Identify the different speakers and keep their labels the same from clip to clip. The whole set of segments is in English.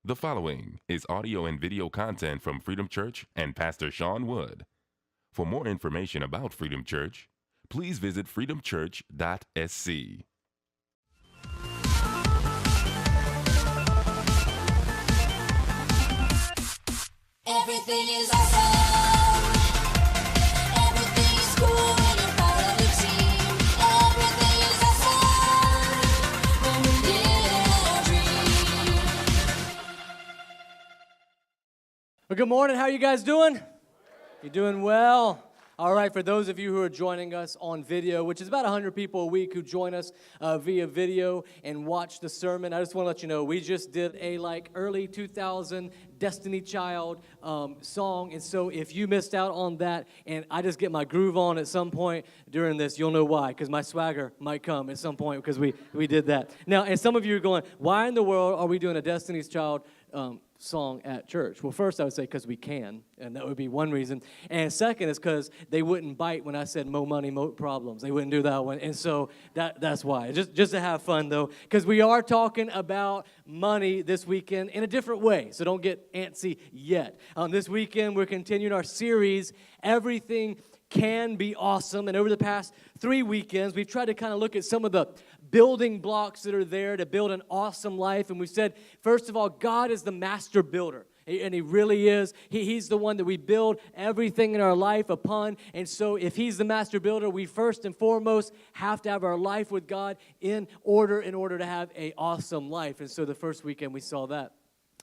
Speaker 1: The following is audio and video content from Freedom Church and Pastor Sean Wood. For more information about Freedom Church, please visit freedomchurch.sc.
Speaker 2: Everything is awesome. Everything is cool when you're part of the team. Everything is awesome when we live our dream.
Speaker 3: Well, good morning. How are you guys doing? You doing well? All right, for those of you who are joining us on video, which is about 100 people a week who join us via video and watch the sermon, I just want to let you know we just did a early 2000 Destiny Child song, and so if you missed out on that and I just get my groove on at some point during this, you'll know why, because my swagger might come at some point because we did that. Now, and some of you are going, why in the world are we doing a Destiny's Child song at church? Well, first I would say because we can, and that would be one reason. And second is because they wouldn't bite when I said mo money, mo problems. They wouldn't do that one. And so that's why. Just to have fun, though, because we are talking about money this weekend in a different way. So don't get antsy yet. This weekend, we're continuing our series, Everything Can Be Awesome. And over the past 3 weekends, we've tried to kind of look at some of the building blocks that are there to build an awesome life. And we said, first of all, God is the master builder. And He really is. He's the one that we build everything in our life upon. And so if He's the master builder, we first and foremost have to have our life with God in order to have an awesome life. And so the first weekend we saw that.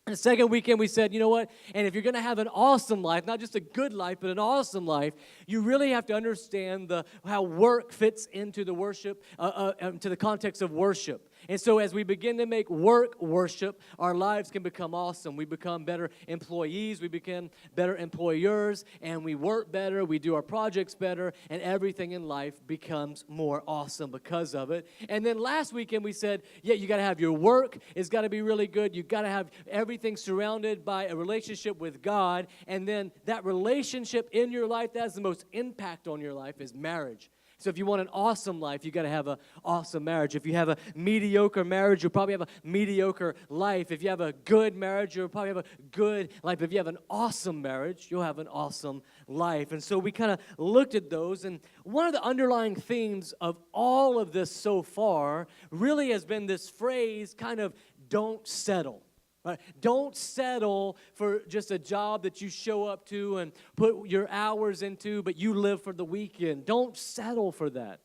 Speaker 3: And the second weekend, we said, you know what? And if you're going to have an awesome life, not just a good life, but an awesome life, you really have to understand how work fits into the worship, to the context of worship. And so as we begin to make work worship, our lives can become awesome. We become better employees, we become better employers, and we work better, we do our projects better, and everything in life becomes more awesome because of it. And then last weekend we said, yeah, you got to have your work. It's got to be really good. You got to have everything surrounded by a relationship with God, and then that relationship in your life that has the most impact on your life is marriage. So if you want an awesome life, you got to have an awesome marriage. If you have a mediocre marriage, you'll probably have a mediocre life. If you have a good marriage, you'll probably have a good life. If you have an awesome marriage, you'll have an awesome life. And so we kind of looked at those, and one of the underlying themes of all of this so far really has been this phrase, kind of, don't settle. Right? Don't settle for just a job that you show up to and put your hours into, but you live for the weekend. Don't settle for that.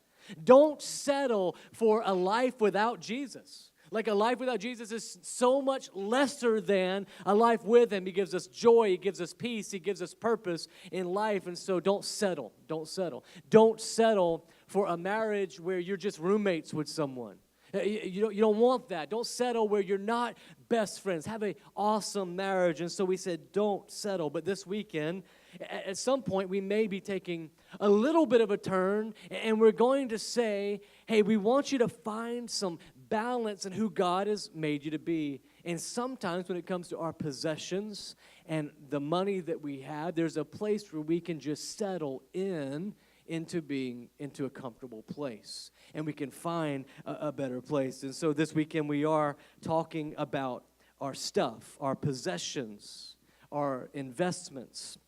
Speaker 3: Don't settle for a life without Jesus. Like a life without Jesus is so much lesser than a life with Him. He gives us joy. He gives us peace. He gives us purpose in life. And so don't settle. Don't settle. Don't settle for a marriage where you're just roommates with someone. You don't want that. Don't settle where you're not best friends. Have an awesome marriage. And so we said, don't settle. But this weekend, at some point, we may be taking a little bit of a turn, and we're going to say, hey, we want you to find some balance in who God has made you to be. And sometimes when it comes to our possessions and the money that we have, there's a place where we can just settle into a comfortable place, and we can find a better place. And so this weekend we are talking about our stuff, our possessions, our investments,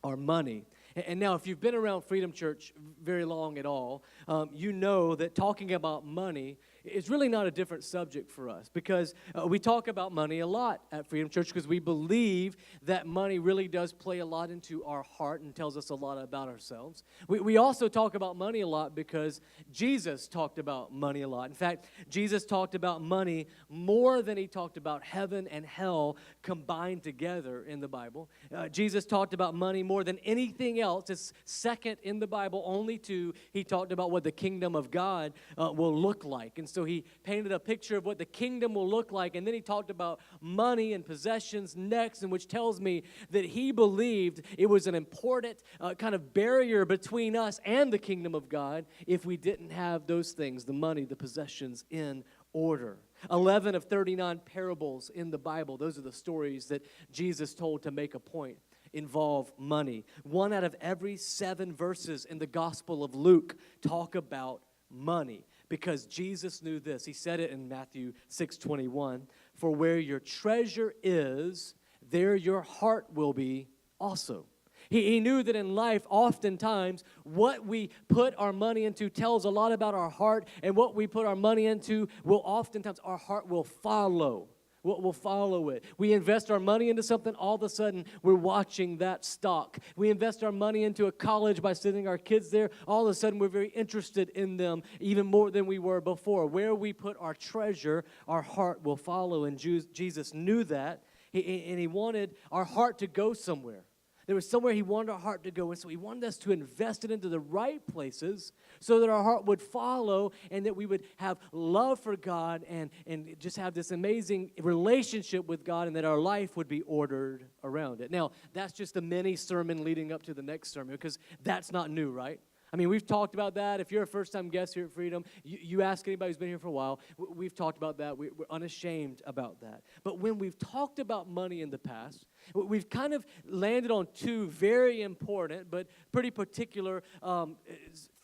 Speaker 3: our money. And now if you've been around Freedom Church very long at all, you know that talking about money is really not a different subject for us, because we talk about money a lot at Freedom Church because we believe that money really does play a lot into our heart and tells us a lot about ourselves. We also talk about money a lot because Jesus talked about money a lot. In fact, Jesus talked about money more than He talked about heaven and hell combined together in the Bible. Jesus talked about money more than anything else. It's second in the Bible only to He talked about what the kingdom of God will look like. And so He painted a picture of what the kingdom will look like, and then He talked about money and possessions next, and which tells me that He believed it was an important kind of barrier between us and the kingdom of God if we didn't have those things, the money, the possessions, in order. 11 of 39 parables in the Bible, those are the stories that Jesus told to make a point, involve money. 1 out of every 7 verses in the Gospel of Luke talk about money. Because Jesus knew this. He said it in Matthew 6:21. For where your treasure is, there your heart will be also. He knew that in life, oftentimes, what we put our money into tells a lot about our heart, and what we put our money into will oftentimes, our heart will follow. We'll follow it. We invest our money into something, all of a sudden, we're watching that stock. We invest our money into a college by sending our kids there, all of a sudden, we're very interested in them, even more than we were before. Where we put our treasure, our heart will follow, and Jesus knew that, and He wanted our heart to go somewhere. There was somewhere He wanted our heart to go, and so He wanted us to invest it into the right places so that our heart would follow and that we would have love for God and just have this amazing relationship with God, and that our life would be ordered around it. Now, that's just a mini sermon leading up to the next sermon, because that's not new, right? I mean, we've talked about that. If you're a first-time guest here at Freedom, you ask anybody who's been here for a while, we've talked about that. We're unashamed about that. But when we've talked about money in the past, we've kind of landed on two very important but pretty particular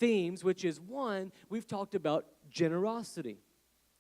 Speaker 3: themes, which is, one, we've talked about generosity.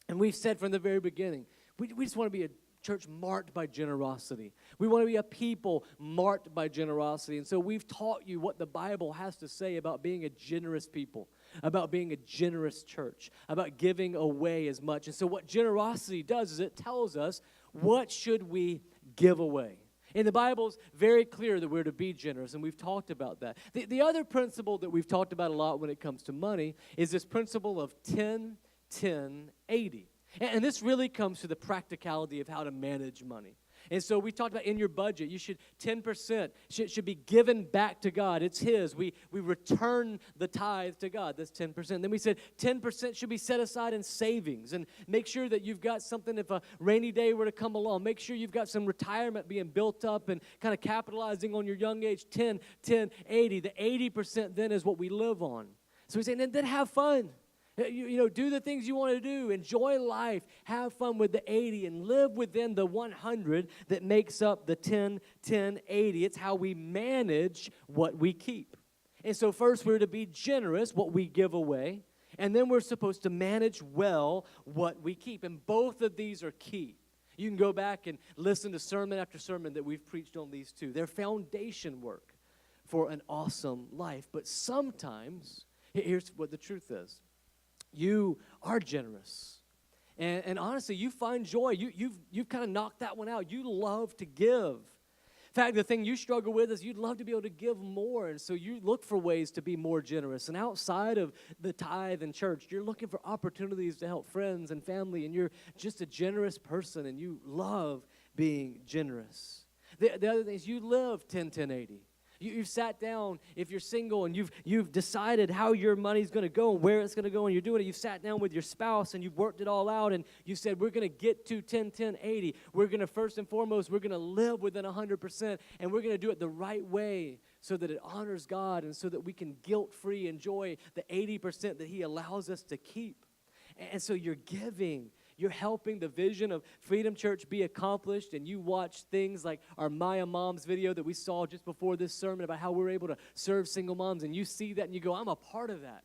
Speaker 3: And we've said from the very beginning, we just want to be a church marked by generosity. We want to be a people marked by generosity. And so we've taught you what the Bible has to say about being a generous people, about being a generous church, about giving away as much. And so what generosity does is it tells us what should we give away. And the Bible's very clear that we're to be generous, and we've talked about that. The other principle that we've talked about a lot when it comes to money is this principle of 10, 10, 80. And this really comes to the practicality of how to manage money. And so we talked about in your budget, you should 10% should be given back to God. It's His. We return the tithe to God. That's 10%. Then we said 10% should be set aside in savings. And make sure that you've got something if a rainy day were to come along. Make sure you've got some retirement being built up and kind of capitalizing on your young age. 10, 10, 80. The 80% then is what we live on. So we say, then have fun. You know, do the things you want to do. Enjoy life. Have fun with the 80 and live within the 100 that makes up the 10, 10, 80. It's how we manage what we keep. And so first we're to be generous, what we give away. And then we're supposed to manage well what we keep. And both of these are key. You can go back and listen to sermon after sermon that we've preached on these two. They're foundation work for an awesome life. But sometimes, here's what the truth is. You are generous. And honestly, you find joy. You've kind of knocked that one out. You love to give. In fact, the thing you struggle with is you'd love to be able to give more. And so you look for ways to be more generous. And outside of the tithe and church, you're looking for opportunities to help friends and family. And you're just a generous person, and you love being generous. The other thing is you live 10, 10, 80. You've sat down, if you're single, and you've decided how your money's going to go and where it's going to go, and you're doing it. You've sat down with your spouse, and you've worked it all out, and you said, we're going to get to 10, 10, 80. We're going to, first and foremost, we're going to live within 100%, and we're going to do it the right way so that it honors God and so that we can guilt-free enjoy the 80% that He allows us to keep. And so you're giving. You're helping the vision of Freedom Church be accomplished, and you watch things like our Maya Moms video that we saw just before this sermon about how we're able to serve single moms, and you see that and you go, I'm a part of that.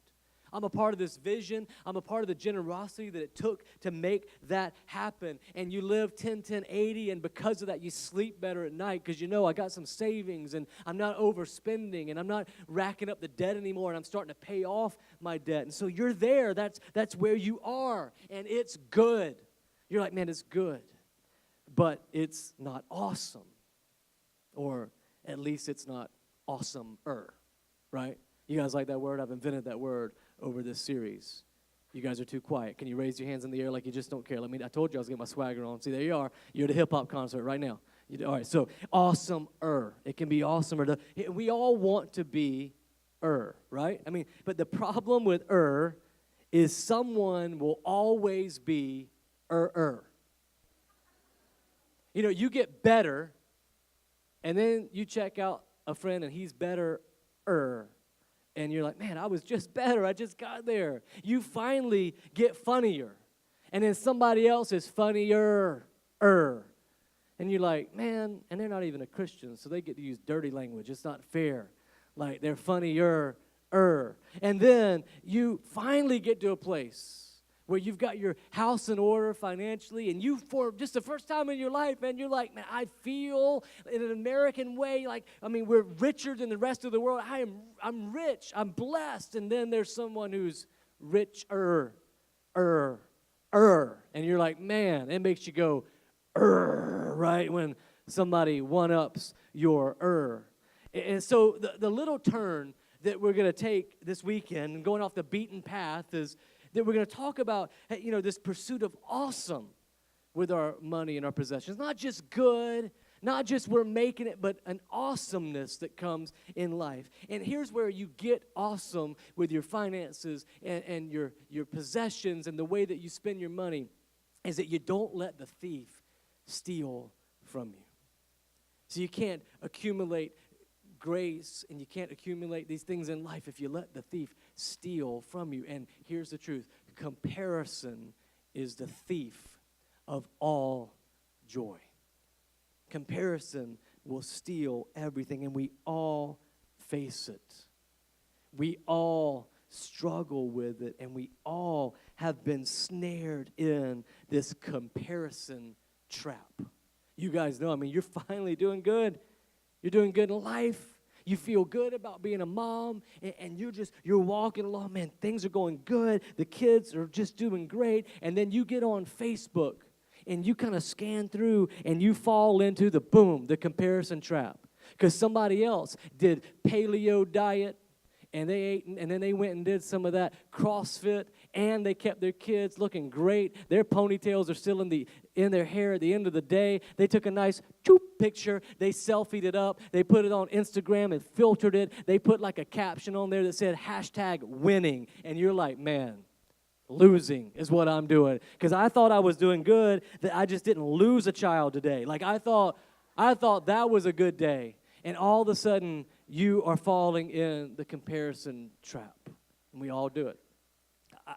Speaker 3: I'm a part of this vision. I'm a part of the generosity that it took to make that happen. And you live 10, 10, 80, and because of that, you sleep better at night because you know I got some savings, and I'm not overspending, and I'm not racking up the debt anymore, and I'm starting to pay off my debt. And so you're there. That's where you are, and it's good. You're like, man, it's good, but it's not awesome, or at least it's not awesomer, right? You guys like that word? I've invented that word over this series. You guys are too quiet. Can you raise your hands in the air like you just don't care? I told you I was getting my swagger on. See, there you are. You're at a hip-hop concert right now. All right, so awesomer. It can be awesomer. We all want to be right? I mean, but the problem with is someone will always be You know, you get better, and then you check out a friend, and he's better and you're like, man, I was just better. I just got there. You finally get funnier. And then somebody else is funnier. And you're like, man, and they're not even a Christian, so they get to use dirty language. It's not fair. Like, they're funnier. And then you finally get to a place where you've got your house in order financially, and you, for just the first time in your life, man, you're like, man, I feel in an American way, like, I mean, we're richer than the rest of the world. I'm rich, I'm blessed, and then there's someone who's richer, and you're like, man, it makes you go, right, when somebody one-ups your. And so the little turn that we're going to take this weekend and going off the beaten path is that we're going to talk about, you know, this pursuit of awesome with our money and our possessions. Not just good, not just we're making it, but an awesomeness that comes in life. And here's where you get awesome with your finances and your possessions and the way that you spend your money, is that you don't let the thief steal from you. So you can't accumulate grace and you can't accumulate these things in life if you let the thief steal from you. And here's the truth: comparison is the thief of all joy. Comparison will steal everything, and we all face it. We all struggle with it, and we all have been snared in this comparison trap. You guys know, I mean, you're finally doing good. You're doing good in life. You feel good about being a mom, and you're walking along, man, things are going good. The kids are just doing great. And then you get on Facebook, and you kind of scan through, and you fall into the comparison trap. Because somebody else did paleo diet, and they ate, and then they went and did some of that CrossFit, and they kept their kids looking great. Their ponytails are still in their hair at the end of the day. They took a nice picture. They selfied it up. They put it on Instagram and filtered it. They put like a caption on there that said #winning. And you're like, man, losing is what I'm doing. Because I thought I was doing good, that I just didn't lose a child today. Like I thought that was a good day. And all of a sudden, you are falling in the comparison trap. And we all do it.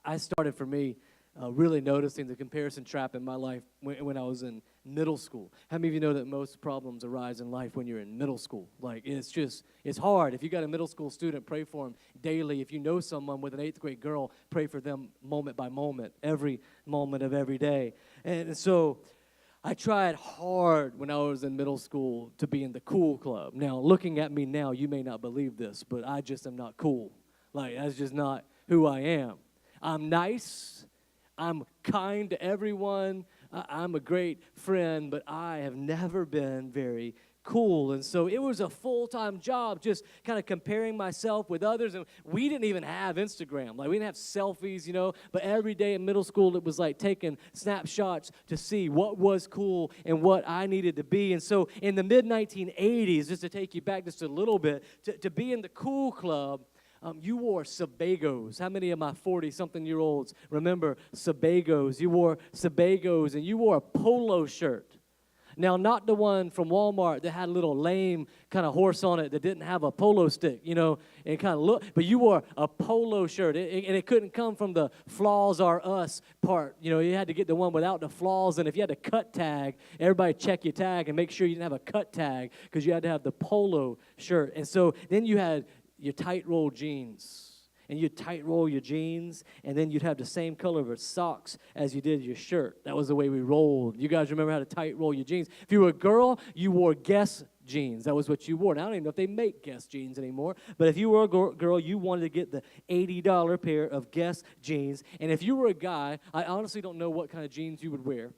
Speaker 3: I started, for me, really noticing the comparison trap in my life when I was in middle school. How many of you know that most problems arise in life when you're in middle school? Like, it's hard. If you got a middle school student, pray for them daily. If you know someone with an 8th grade girl, pray for them moment by moment, every moment of every day. And so I tried hard when I was in middle school to be in the cool club. Now, looking at me now, you may not believe this, but I just am not cool. Like, that's just not who I am. I'm nice. I'm kind to everyone. I'm a great friend, but I have never been very cool. And so it was a full-time job just kind of comparing myself with others. And we didn't even have Instagram. Like, we didn't have selfies, you know. But every day in middle school, it was like taking snapshots to see what was cool and what I needed to be. And so in the mid-1980s, just to take you back just a little bit, to be in the cool club, you wore Sebagos. How many of my 40-something-year-olds remember Sebagos? You wore Sebagos, and you wore a polo shirt. Now, not the one from Walmart that had a little lame kind of horse on it that didn't have a polo stick, you know, and kind of look. But you wore a polo shirt, and it couldn't come from the flaws are us part. You know, you had to get the one without the flaws, and if you had a cut tag, everybody check your tag and make sure you didn't have a cut tag because you had to have the polo shirt. And so then you had your tight roll jeans, and you'd tight roll your jeans, and then you'd have the same color of your socks as you did your shirt. That was the way we rolled. You guys remember how to tight roll your jeans? If you were a girl, you wore Guess jeans. That was what you wore. Now, I don't even know if they make Guess jeans anymore, but if you were a girl, you wanted to get the $80 pair of Guess jeans. And if you were a guy, I honestly don't know what kind of jeans you would wear.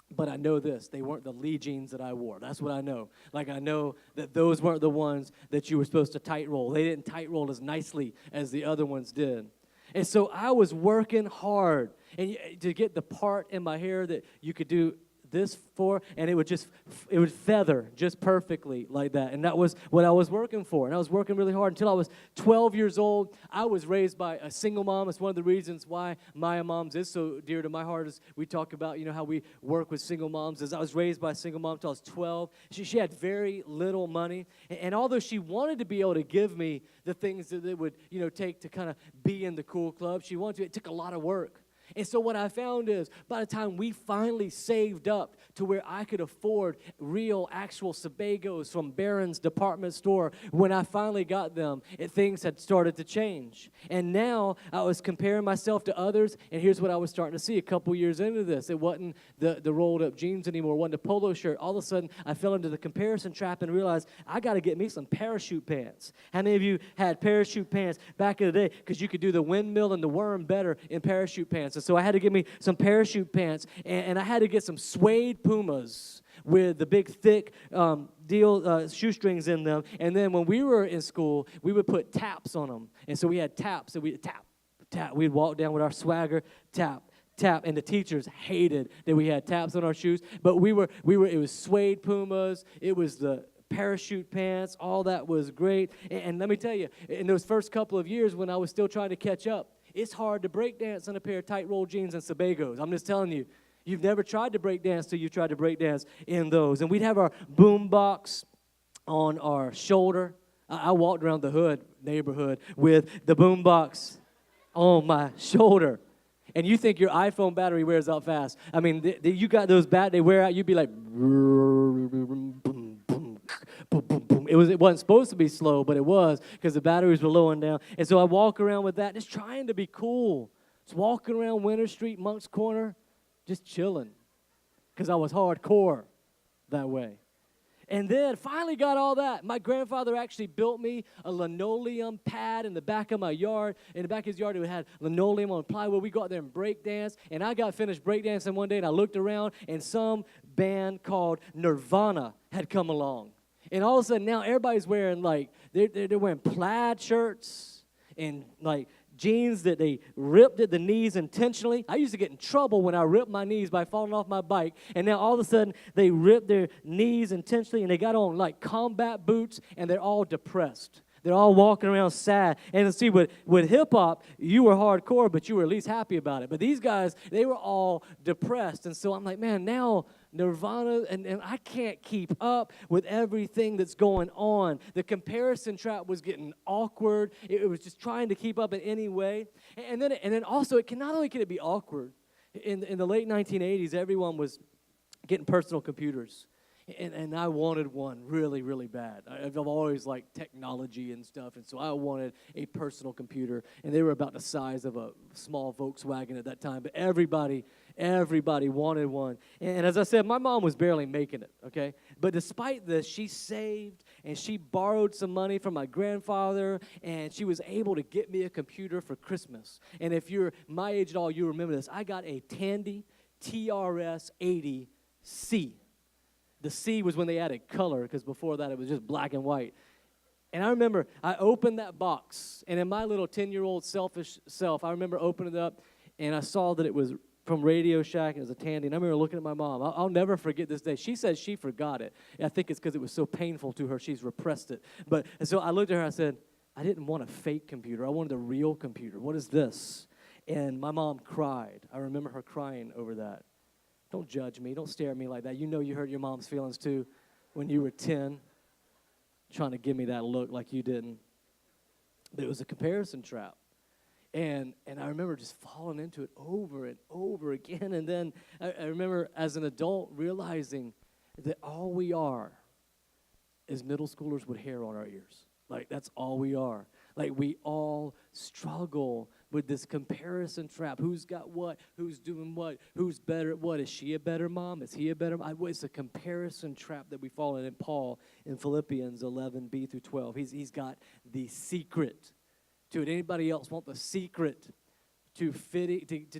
Speaker 3: But I know this, they weren't the Lee jeans that I wore. That's what I know. Like, I know that those weren't the ones that you were supposed to tight roll. They didn't tight roll as nicely as the other ones did. And so I was working hard and to get the part in my hair that you could do this for, and it would feather just perfectly like that. And that was what I was working for. And I was working really hard until I was 12 years old. I was raised by a single mom. It's one of the reasons why Maya Moms is so dear to my heart, is we talk about, you know, how we work with single moms. As I was raised by a single mom until I was 12. She had very little money. And although she wanted to be able to give me the things that it would, you know, take to kind of be in the cool club, she wanted to. It took a lot of work. And so what I found is by the time we finally saved up to where I could afford real, actual Sebagos from Barron's department store, when I finally got them, things had started to change. And now I was comparing myself to others, and here's what I was starting to see a couple years into this. It wasn't the rolled up jeans anymore, it wasn't a polo shirt. All of a sudden, I fell into the comparison trap and realized I got to get me some parachute pants. How many of you had parachute pants back in the day? Because you could do the windmill and the worm better in parachute pants. And so I had to get me some parachute pants, and I had to get some suede Pumas with the big, thick shoestrings in them. And then when we were in school, we would put taps on them. And so we had taps, and we'd tap. We'd walk down with our swagger, tap. And the teachers hated that we had taps on our shoes. But it was suede Pumas. It was the parachute pants. All that was great. And let me tell you, in those first couple of years when I was still trying to catch up, it's hard to break dance in a pair of tight rolled jeans and Sebagos. I'm just telling you. You've never tried to break dance till you tried to break dance in those. And we'd have our boom box on our shoulder. I walked around the neighborhood with the boom box on my shoulder. And you think your iPhone battery wears out fast. I mean, you got those they wear out, you'd be like, it wasn't supposed to be slow, but it was because the batteries were lowing down. And so I walk around with that, just trying to be cool. Just walking around Winter Street, Monk's Corner, just chilling because I was hardcore that way. And then finally got all that. My grandfather actually built me a linoleum pad in the back of my yard. In the back of his yard, it had linoleum on plywood. We go out there and break dance. And I got finished break dancing one day, and I looked around, and some band called Nirvana had come along. And all of a sudden, now everybody's wearing, they're wearing plaid shirts and, jeans that they ripped at the knees intentionally. I used to get in trouble when I ripped my knees by falling off my bike. And now all of a sudden, they ripped their knees intentionally, and they got on combat boots, and they're all depressed. They're all walking around sad. And see, with hip-hop, you were hardcore, but you were at least happy about it. But these guys, they were all depressed. And so I'm like, man, now Nirvana, and I can't keep up with everything that's going on. The comparison trap was getting awkward. It was just trying to keep up in any way. And then also, not only can it be awkward, in the late 1980s, everyone was getting personal computers. And I wanted one really, really bad. I've always liked technology and stuff, and so I wanted a personal computer. And they were about the size of a small Volkswagen at that time, but everybody wanted one. And as I said, my mom was barely making it, okay? But despite this, she saved, and she borrowed some money from my grandfather, and she was able to get me a computer for Christmas. And if you're my age at all, you remember this. I got a Tandy TRS-80C. The C was when they added color, because before that it was just black and white. And I remember I opened that box, and in my little 10-year-old selfish self, I remember opening it up, and I saw that it was from Radio Shack, and it was a Tandy. And I remember looking at my mom. I'll never forget this day. She says she forgot it. I think it's because it was so painful to her, she's repressed it. And so I looked at her, and I said, I didn't want a fake computer. I wanted a real computer. What is this? And my mom cried. I remember her crying over that. Don't judge me. Don't stare at me like that. You know you hurt your mom's feelings too when you were 10, trying to give me that look like you didn't. But it was a comparison trap. And I remember just falling into it over and over again. And then I remember as an adult realizing that all we are is middle schoolers with hair on our ears. That's all we are. We all struggle with this comparison trap. Who's got what? Who's doing what? Who's better at what? Is she a better mom? Is he a better mom? It's a comparison trap that we fall in. And Paul in Philippians 11b through 12, he's got the secret to it. Anybody else want the secret to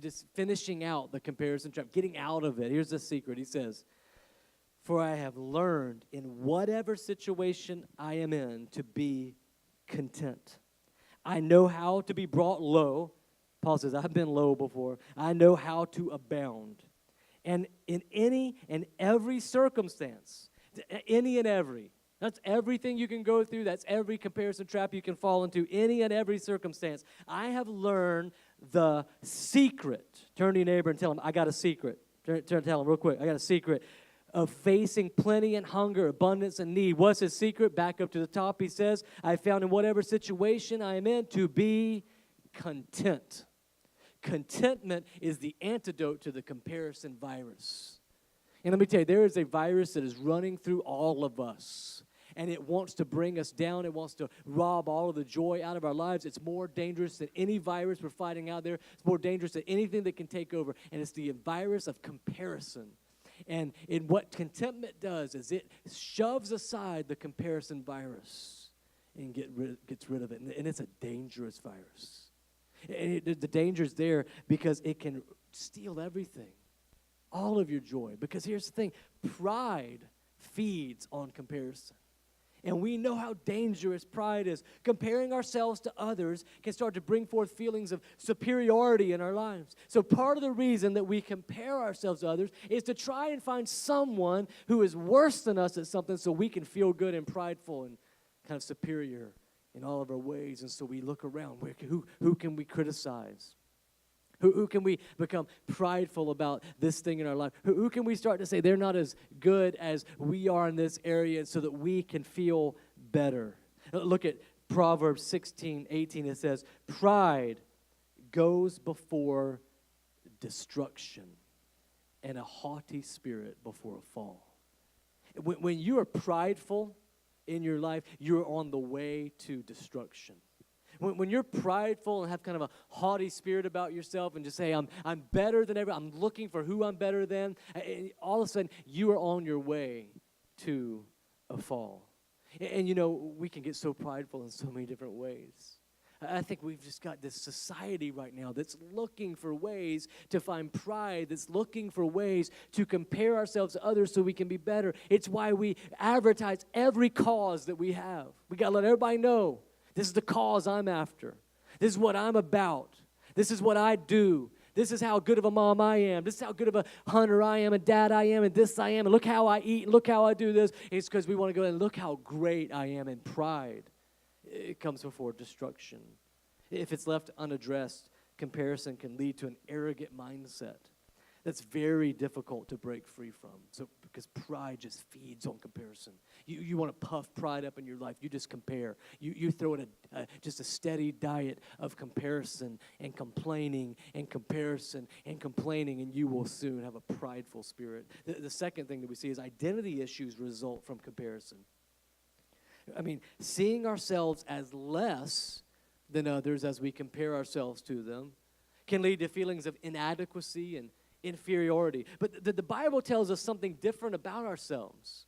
Speaker 3: just finishing out the comparison trap, getting out of it? Here's the secret. He says, for I have learned in whatever situation I am in to be content. I know how to be brought low. Paul says, I've been low before. I know how to abound. And in any and every circumstance, any and every, that's everything you can go through. That's every comparison trap you can fall into, any and every circumstance. I have learned the secret. Turn to your neighbor and tell him, I got a secret. Tell him real quick, I got a secret of facing plenty and hunger, abundance and need. What's his secret? Back up to the top, he says, I found in whatever situation I am in to be content. contentment is the antidote to the comparison virus. And let me tell you, there is a virus that is running through all of us. And it wants to bring us down. It wants to rob all of the joy out of our lives. It's more dangerous than any virus we're fighting out there. It's more dangerous than anything that can take over. And it's the virus of comparison. And what contentment does is it shoves aside the comparison virus and gets rid of it. And it's a dangerous virus. And the danger is there because it can steal everything, all of your joy. Because here's the thing, pride feeds on comparison. And we know how dangerous pride is. Comparing ourselves to others can start to bring forth feelings of superiority in our lives. So part of the reason that we compare ourselves to others is to try and find someone who is worse than us at something so we can feel good and prideful and kind of superior in all of our ways. And so we look around. Who can we criticize? Who can we become prideful about this thing in our life? Who can we start to say they're not as good as we are in this area so that we can feel better? Look at Proverbs 16:18. It says, pride goes before destruction and a haughty spirit before a fall. When you are prideful in your life, you're on the way to destruction. When you're prideful and have kind of a haughty spirit about yourself and just say, I'm better than everyone, I'm looking for who I'm better than, all of a sudden you are on your way to a fall. And you know, we can get so prideful in so many different ways. I think we've just got this society right now that's looking for ways to find pride, that's looking for ways to compare ourselves to others so we can be better. It's why we advertise every cause that we have. We got to let everybody know. This is the cause I'm after. This is what I'm about. This is what I do. This is how good of a mom I am. This is how good of a hunter I am, a dad I am, and this I am, and look how I eat, and look how I do this. It's because we want to go and look how great I am. And pride, it comes before destruction. If it's left unaddressed, comparison can lead to an arrogant mindset that's very difficult to break free from. So because pride just feeds on comparison. You want to puff pride up in your life. You just compare. You throw in just a steady diet of comparison and complaining and comparison and complaining, and you will soon have a prideful spirit. The second thing that we see is identity issues result from comparison. I mean, seeing ourselves as less than others as we compare ourselves to them can lead to feelings of inadequacy and inferiority. But the Bible tells us something different about ourselves.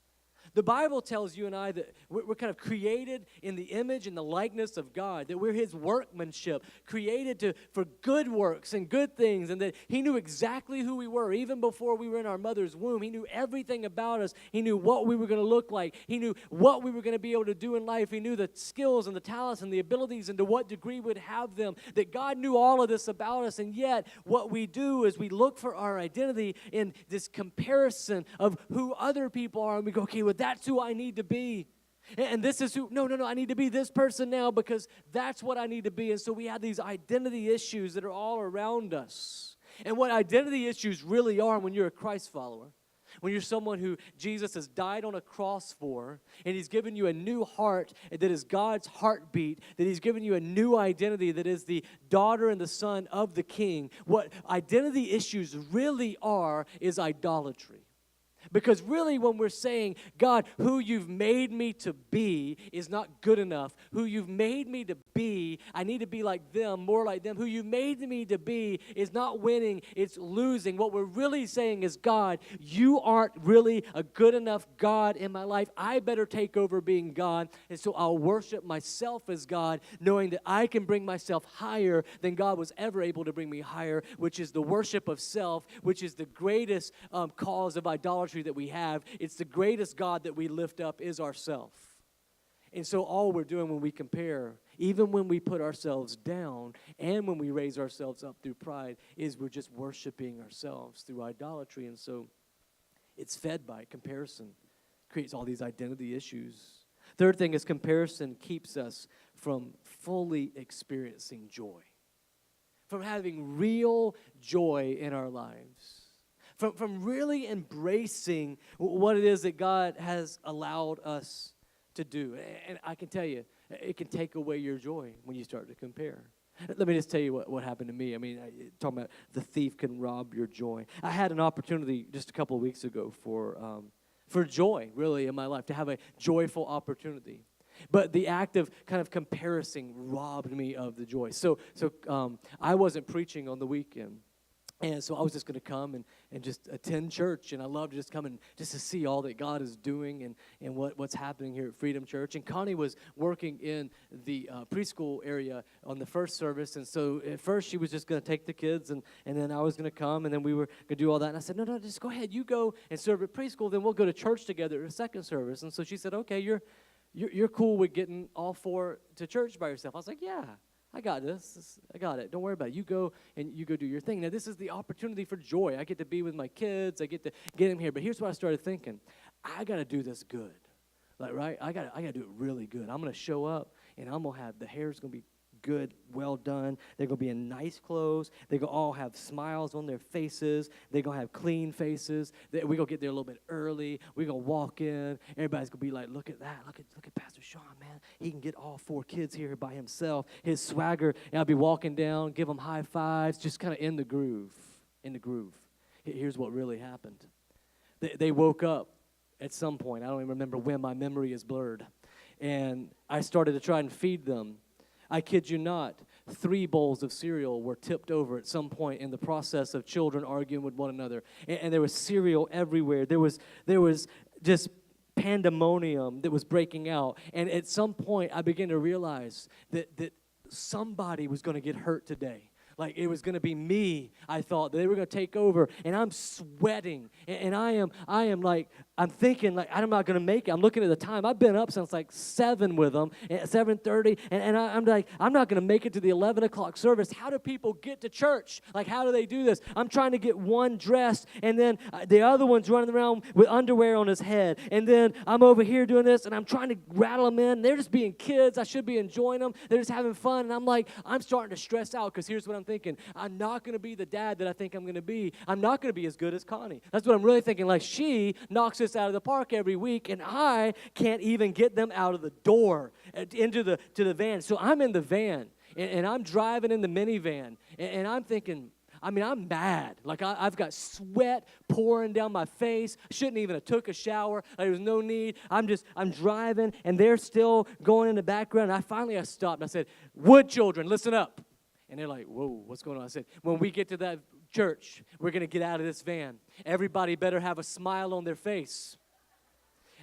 Speaker 3: The Bible tells you and I that we're kind of created in the image and the likeness of God, that we're His workmanship, created for good works and good things, and that He knew exactly who we were. Even before we were in our mother's womb, He knew everything about us. He knew what we were going to look like. He knew what we were going to be able to do in life. He knew the skills and the talents and the abilities and to what degree we'd have them, that God knew all of this about us. And yet, what we do is we look for our identity in this comparison of who other people are, and we go, okay, well, that's who I need to be. And this is who, no, I need to be this person now because that's what I need to be. And so we have these identity issues that are all around us. And what identity issues really are when you're a Christ follower, when you're someone who Jesus has died on a cross for, and He's given you a new heart that is God's heartbeat, that He's given you a new identity that is the daughter and the son of the King. What identity issues really are is idolatry. Because really when we're saying, God, who you've made me to be is not good enough. Who you've made me to be, I need to be like them, more like them. Who you made me to be is not winning, it's losing. What we're really saying is, God, you aren't really a good enough God in my life. I better take over being God. And so I'll worship myself as God, knowing that I can bring myself higher than God was ever able to bring me higher, which is the worship of self, which is the greatest cause of idolatry that we have. It's the greatest God that we lift up is ourself. And so all we're doing when we compare, even when we put ourselves down and when we raise ourselves up through pride, is we're just worshiping ourselves through idolatry. And so it's fed by comparison, creates all these identity issues. Third thing is comparison keeps us from fully experiencing joy, from having real joy in our lives. From really embracing what it is that God has allowed us to do. And I can tell you, it can take away your joy when you start to compare. Let me just tell you what happened to me. I mean, talking about the thief can rob your joy. I had an opportunity just a couple of weeks ago for joy, really, in my life, to have a joyful opportunity. But the act of kind of comparison robbed me of the joy. So I wasn't preaching on the weekend. And so I was just going to come and just attend church. And I love to just come and just to see all that God is doing and what's happening here at Freedom Church. And Connie was working in the preschool area on the first service. And so at first she was just going to take the kids. And then I was going to come. And then we were going to do all that. And I said, no, just go ahead. You go and serve at preschool. Then we'll go to church together at the second service. And so she said, okay, you're cool with getting all four to church by yourself. I was like, yeah. I got this. I got it. Don't worry about it. You go and you go do your thing. Now, this is the opportunity for joy. I get to be with my kids. I get to get them here. But here's what I started thinking. I got to do this good. Like, right? I got to do it really good. I'm going to show up, and I'm going to have the hair's going to be good, well done. They're going to be in nice clothes. They're going to all have smiles on their faces. They're going to have clean faces. We're going to get there a little bit early. We're going to walk in. Everybody's going to be like, look at that. Look at Pastor Sean, man. He can get all four kids here by himself. His swagger. And I'll be walking down, give them high fives, just kind of in the groove. Here's what really happened. They woke up at some point. I don't even remember when. My memory is blurred. And I started to try and feed them. I kid you not, 3 bowls of cereal were tipped over at some point in the process of children arguing with one another. And there was cereal everywhere. There was just pandemonium that was breaking out. And at some point, I began to realize that somebody was going to get hurt today. Like it was going to be me, I thought. They were going to take over. And I'm sweating. And I am like, I'm thinking like, I'm not going to make it. I'm looking at the time. I've been up since like 7 with them, at 7:30. And I'm like, I'm not going to make it to the 11 o'clock service. How do people get to church? Like, how do they do this? I'm trying to get one dressed. And then the other one's running around with underwear on his head. And then I'm over here doing this. And I'm trying to rattle them in. They're just being kids. I should be enjoying them. They're just having fun. And I'm like, I'm starting to stress out because here's what I'm thinking. I'm not going to be the dad that I think I'm going to be. I'm not going to be as good as Connie. That's what I'm really thinking. Like, she knocks us out of the park every week, and I can't even get them out of the door into the van. So I'm in the van, and I'm driving in the minivan, and I'm thinking, I mean, I'm mad. Like, I've got sweat pouring down my face. Shouldn't even have took a shower. Like, there was no need. I'm driving, and they're still going in the background. And I stopped, and I said, Wood children, listen up. And they're like, whoa, what's going on? I said, when we get to that church, we're going to get out of this van. Everybody better have a smile on their face.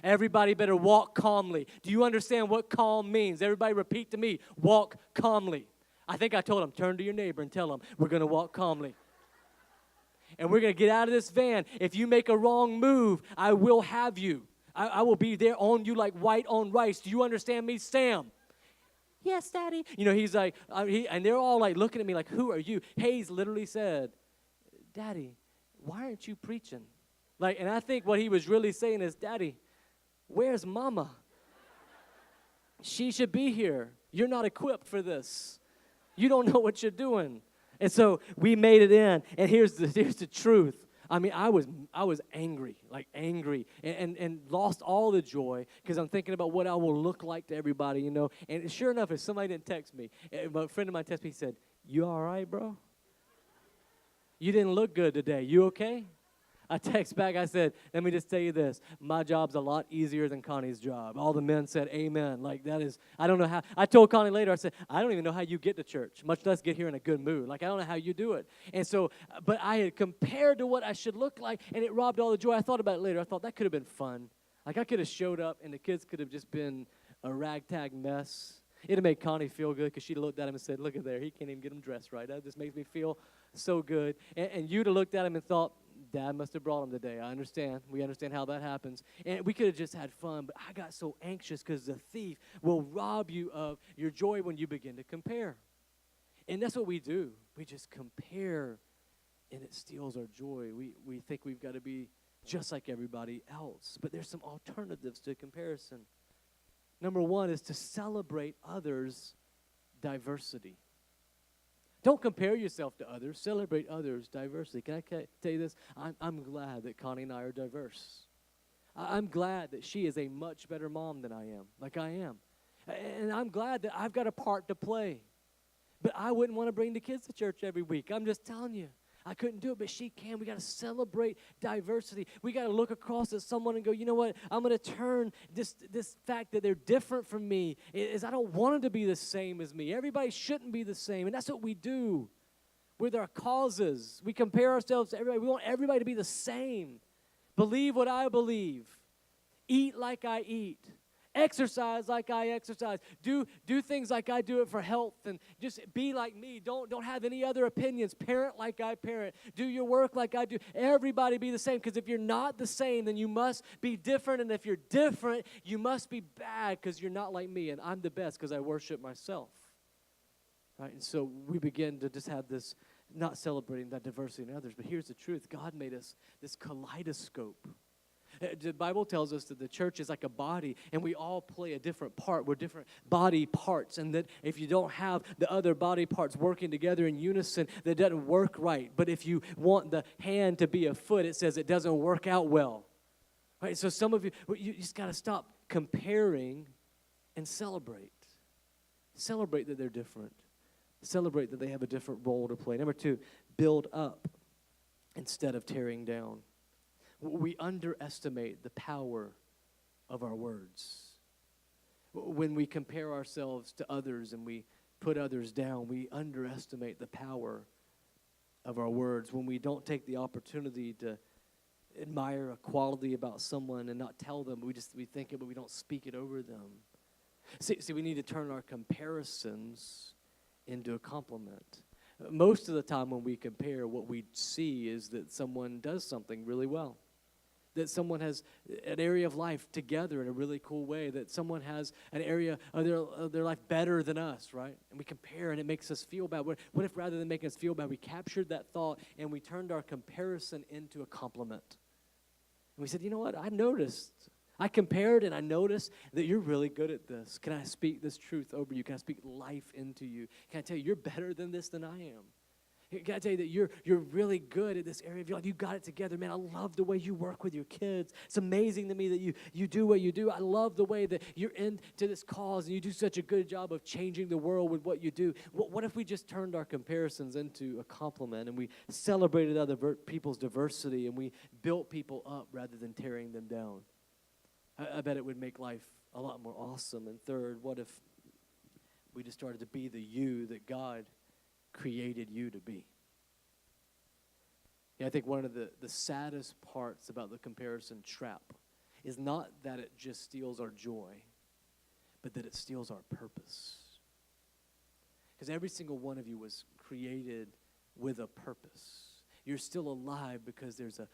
Speaker 3: Everybody better walk calmly. Do you understand what calm means? Everybody repeat to me, walk calmly. I think I told them, turn to your neighbor and tell them, we're going to walk calmly. And we're going to get out of this van. If you make a wrong move, I will have you. I will be there on you like white on rice. Do you understand me, Sam? Yes, Daddy. You know, he's like, and they're all like looking at me like, who are you? Hayes literally said, Daddy, why aren't you preaching? Like, and I think what he was really saying is, Daddy, where's Mama? She should be here. You're not equipped for this. You don't know what you're doing. And so we made it in, and here's the truth. I mean, I was angry, and lost all the joy because I'm thinking about what I will look like to everybody, you know. And sure enough, if somebody didn't text me, a friend of mine texted me, he said, you all right, bro? You didn't look good today. You okay? I text back, I said, let me just tell you this. My job's a lot easier than Connie's job. All the men said, amen. Like, that is, I don't know how. I told Connie later, I said, I don't even know how you get to church, much less get here in a good mood. Like, I don't know how you do it. And so, but I had compared to what I should look like, and it robbed all the joy. I thought about it later. I thought that could have been fun. Like, I could have showed up, and the kids could have just been a ragtag mess. It would have made Connie feel good because she'd have looked at him and said, look at there, he can't even get him dressed right. That just makes me feel so good. And you'd have looked at him and thought, Dad must have brought him today. I understand. We understand how that happens. And we could have just had fun, but I got so anxious because the thief will rob you of your joy when you begin to compare. And that's what we do. We just compare, and it steals our joy. We think we've got to be just like everybody else. But there's some alternatives to comparison. Number one is to celebrate others' diversity. Don't compare yourself to others. Celebrate others' diversity. Can I tell you this? I'm glad that Connie and I are diverse. I'm glad that she is a much better mom than I am, like I am. And I'm glad that I've got a part to play. But I wouldn't want to bring the kids to church every week. I'm just telling you. I couldn't do it, but she can. We got to celebrate diversity. We got to look across at someone and go, you know what? I'm going to turn this fact that they're different from me is I don't want them to be the same as me. Everybody shouldn't be the same, and that's what we do with our causes. We compare ourselves to everybody. We want everybody to be the same. Believe what I believe. Eat like I eat. Exercise like I exercise. Do things like I do it for health, and just be like me. Don't have any other opinions. Parent like I parent. Do your work like I do. Everybody be the same, because if you're not the same, then you must be different, and if you're different, you must be bad because you're not like me, and I'm the best because I worship myself. Right? And so we begin to just have this, not celebrating that diversity in others, but here's the truth. God made us this kaleidoscope. The Bible tells us that the church is like a body, and we all play a different part. We're different body parts, and that if you don't have the other body parts working together in unison, that doesn't work right. But if you want the hand to be a foot, it says it doesn't work out well. Right? So some of you just got to stop comparing and celebrate. Celebrate that they're different. Celebrate that they have a different role to play. Number 2, build up instead of tearing down. We underestimate the power of our words. When we compare ourselves to others and we put others down, we underestimate the power of our words. When we don't take the opportunity to admire a quality about someone and not tell them, we think it, but we don't speak it over them. See, we need to turn our comparisons into a compliment. Most of the time when we compare, what we see is that someone does something really well. That someone has an area of life together in a really cool way. That someone has an area of their life better than us, right? And we compare, and it makes us feel bad. What if rather than making us feel bad, we captured that thought and we turned our comparison into a compliment? And we said, you know what? I compared and I noticed that you're really good at this. Can I speak this truth over you? Can I speak life into you? Can I tell you, you're better than this than I am? Can I tell you that you're really good at this area of your life? You got it together, man. I love the way you work with your kids. It's amazing to me that you do what you do. I love the way that you're into this cause, and you do such a good job of changing the world with what you do. What if we just turned our comparisons into a compliment, and we celebrated other people's diversity, and we built people up rather than tearing them down? I bet it would make life a lot more awesome. And third, what if we just started to be the you that God created you to be? Yeah, I think one of the saddest parts about the comparison trap is not that it just steals our joy, but that it steals our purpose. Because every single one of you was created with a purpose. You're still alive because there's a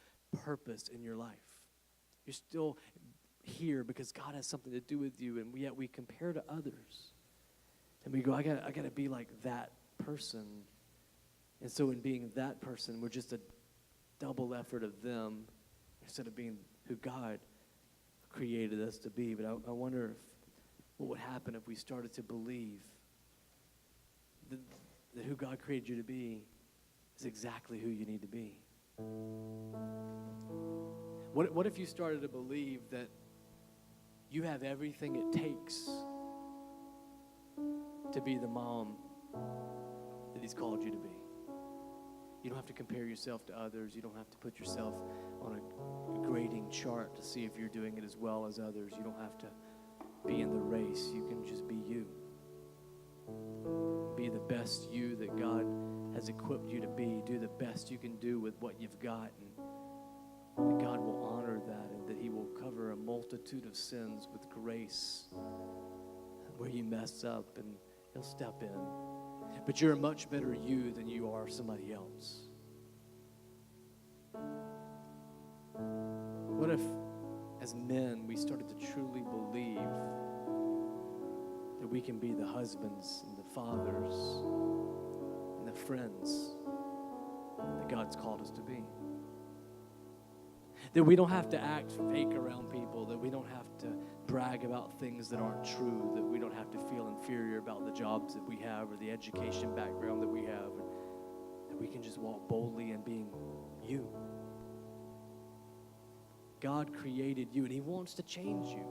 Speaker 3: purpose in your life. You're still here because God has something to do with you, and yet we compare to others. And we go, I gotta be like that person. And so in being that person, we're just a double effort of them instead of being who God created us to be. But I wonder what would happen if we started to believe that who God created you to be is exactly who you need to be. What if you started to believe that you have everything it takes to be the mom that He's called you to be? You don't have to compare yourself to others. You don't have to put yourself on a grading chart to see if you're doing it as well as others. You don't have to be in the race. You can just be you. Be the best you that God has equipped you to be. Do the best you can do with what you've got. And God will honor that, and that He will cover a multitude of sins with grace where you mess up, and He'll step in. But you're a much better you than you are somebody else. What if, as men, we started to truly believe that we can be the husbands and the fathers and the friends that God's called us to be? That we don't have to act fake around people, that we don't have to brag about things that aren't true, that we don't have to feel inferior about the jobs that we have or the education background that we have, that we can just walk boldly in being you. God created you, and He wants to change you.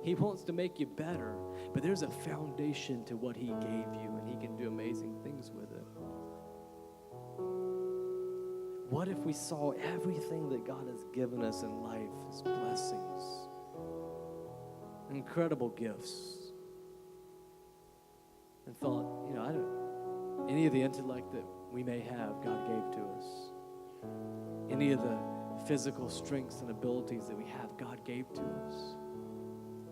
Speaker 3: He wants to make you better, but there's a foundation to what he gave you, and he can do amazing things with it. What if we saw everything that God has given us in life as blessings, incredible gifts, and thought, any of the intellect that we may have, God gave to us. Any of the physical strengths and abilities that we have, God gave to us.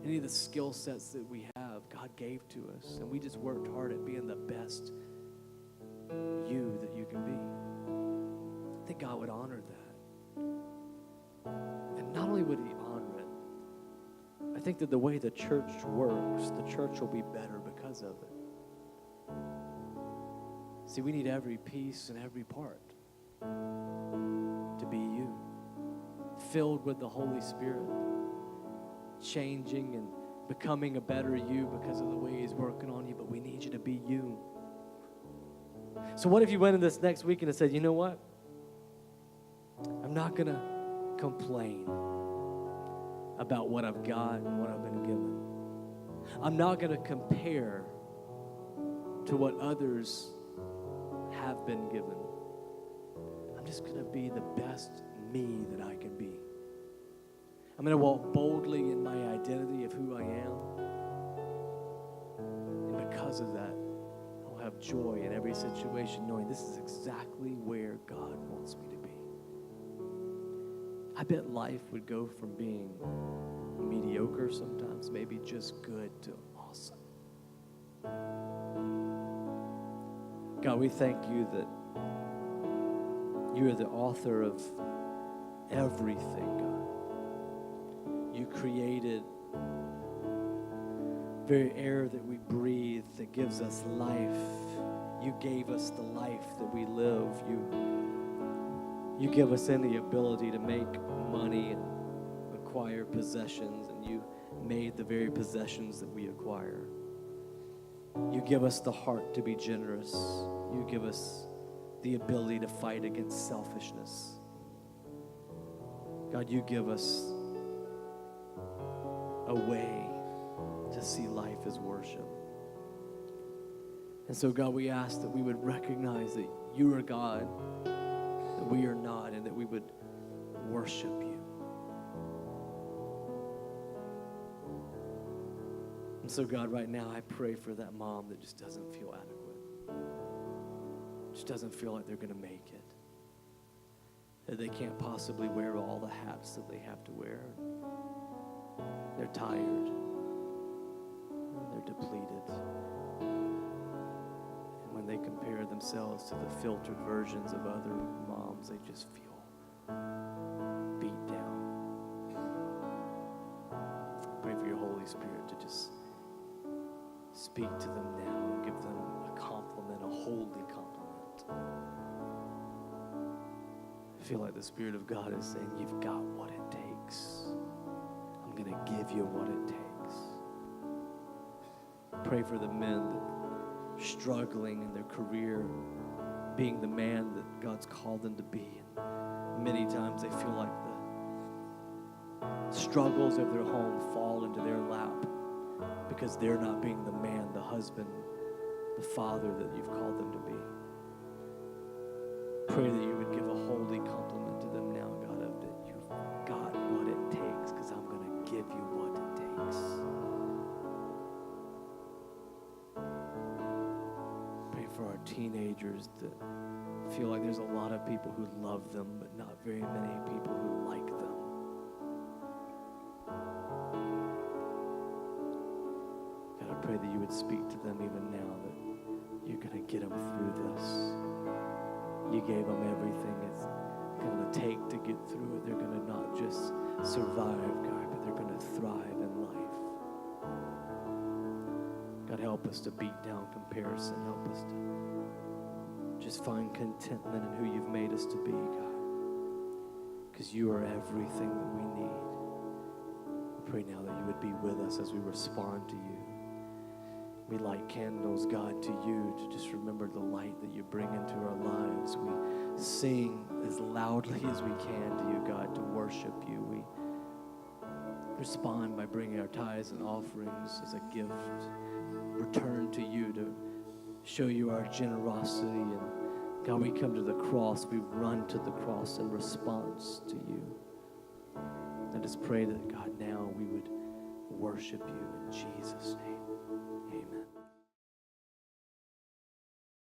Speaker 3: Any of the skill sets that we have, God gave to us. And we just worked hard at being the best you that you can be. I think God would honor that. And not only would he honor it, I think that the way the church works, the church will be better because of it. See, we need every piece and every part to be you, filled with the Holy Spirit, changing and becoming a better you because of the way he's working on you, but we need you to be you. So what if you went in this next week and said, you know what? I'm not going to complain about what I've got and what I've been given. I'm not going to compare to what others have been given. I'm just going to be the best me that I can be. I'm going to walk boldly in my identity of who I am. And because of that, I'll have joy in every situation, knowing this is exactly where God wants me to be. I bet life would go from being mediocre sometimes, maybe just good, to awesome. God, we thank you that you are the author of everything, God. You created the very air that we breathe that gives us life. You gave us the life that we live. You give us any ability to make money and acquire possessions, and you made the very possessions that we acquire. You give us the heart to be generous. You give us the ability to fight against selfishness. God, you give us a way to see life as worship. And so, God, we ask that we would recognize that you are God, that we are not, and that we would worship you. And so, God, right now, I pray for that mom that just doesn't feel adequate, just doesn't feel like they're going to make it, that they can't possibly wear all the hats that they have to wear. They're tired, and they're depleted. And when they compare themselves to the filtered versions of other moms, they just feel beat down. Pray for your Holy Spirit to just speak to them now and give them a compliment, a holy compliment. I feel like the Spirit of God is saying, you've got what it takes. I'm going to give you what it takes. Pray for the men that are struggling in their career, being the man that God's called them to be. And many times they feel like the struggles of their home fall into their lap because they're not being the man, the husband, the father that you've called them to be. Pray that you would give a holy compliment to them now, God, of that you've got what it takes, because I'm going to give you what it takes. Pray for our teenagers that feel like there's a lot of people who love them, but not very many people who like them. God, I pray that you would speak to them even now, that you're going to get them through this. You gave them everything it's going to take to get through it. They're going to not just survive, God, but they're going to thrive in life. God, help us to beat down comparison. Help us to just find contentment in who you've made us to be, God, because you are everything that we need. I pray now that you would be with us as we respond to you. We light candles, God, to you, to just remember the light that you bring into our lives. We sing as loudly as we can to you, God, to worship you. respond by bringing our tithes and offerings as a gift, return to you to show you our generosity. And God, we come to the cross, we run to the cross in response to you. I just pray that, God, now we would worship you in Jesus' name. Amen.